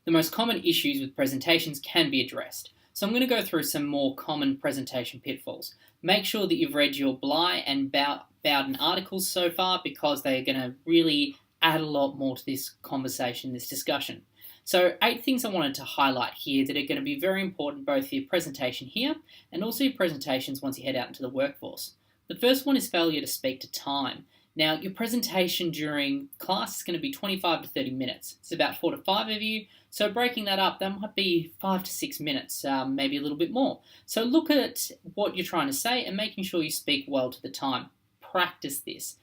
the most common issues with presentations can be addressed. So I'm going to go through some more common presentation pitfalls. Make sure that you've read your Bly and Bowden articles so far, because they're going to really add a lot more to this conversation, this discussion. So 8 things I wanted to highlight here that are going to be very important both for your presentation here and also your presentations once you head out into the workforce. The first one is failure to speak to time. Now, your presentation during class is going to be 25 to 30 minutes. It's about 4 to 5 of you, so breaking that up, that might be 5 to 6 minutes, maybe a little bit more. So look at what you're trying to say and making sure you speak well to the time. Practice this.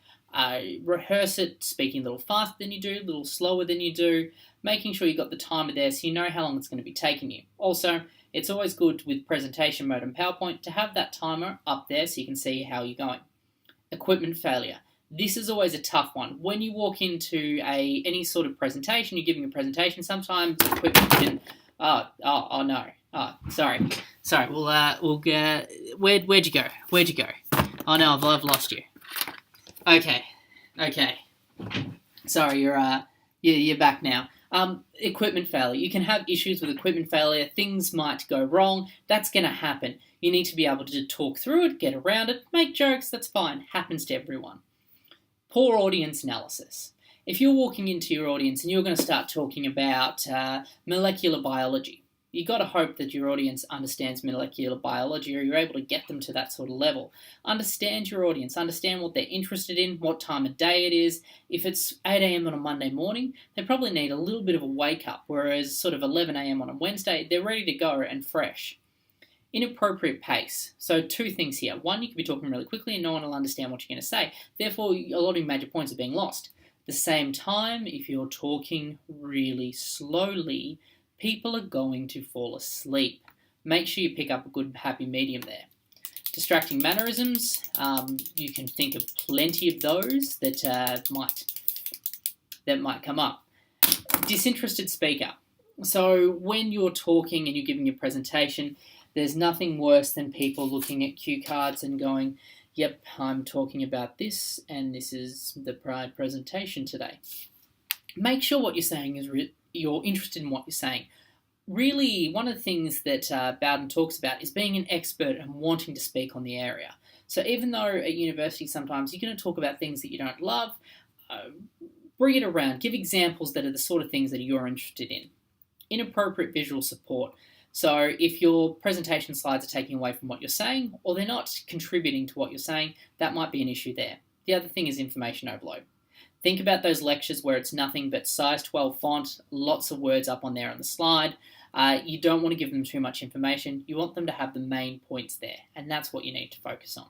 Rehearse it, speaking a little faster than you do, a little slower than you do, making sure you've got the timer there so you know how long it's going to be taking you. Also, it's always good with presentation mode and PowerPoint to have that timer up there so you can see how you're going. Equipment failure. This is always a tough one. When you walk into any sort of presentation, you're giving a presentation, sometimes equipment can... Oh no. Oh, sorry. We'll get... Where'd you go? Oh no, I've lost you. Okay. Sorry, you're back now. Equipment failure. You can have issues with equipment failure. Things might go wrong. That's going to happen. You need to be able to talk through it, get around it, make jokes. That's fine. Happens to everyone. Poor audience analysis. If you're walking into your audience and you're going to start talking about molecular biology, you've got to hope that your audience understands molecular biology, or you're able to get them to that sort of level. Understand your audience, understand what they're interested in, what time of day it is. If it's 8 a.m. on a Monday morning, they probably need a little bit of a wake up, whereas sort of 11 a.m. on a Wednesday, they're ready to go and fresh. Inappropriate pace. So 2 things here. 1, you could be talking really quickly and no one will understand what you're going to say. Therefore, a lot of major points are being lost. At the same time, if you're talking really slowly, people are going to fall asleep. Make sure you pick up a good happy medium there. Distracting mannerisms. You can think of plenty of those that might come up. Disinterested speaker. So when you're talking and you're giving your presentation, there's nothing worse than people looking at cue cards and going, yep, I'm talking about this, and this is the presentation today. Make sure what you're saying is you're interested in what you're saying. Really, one of the things that Bowden talks about is being an expert and wanting to speak on the area. So even though at university sometimes you're going to talk about things that you don't love, bring it around. Give examples that are the sort of things that you're interested in. Inappropriate visual support. So if your presentation slides are taking away from what you're saying, or they're not contributing to what you're saying, that might be an issue there. The other thing is information overload. Think about those lectures where it's nothing but size 12 font, lots of words up on there on the slide. You don't want to give them too much information. You want them to have the main points there, and that's what you need to focus on.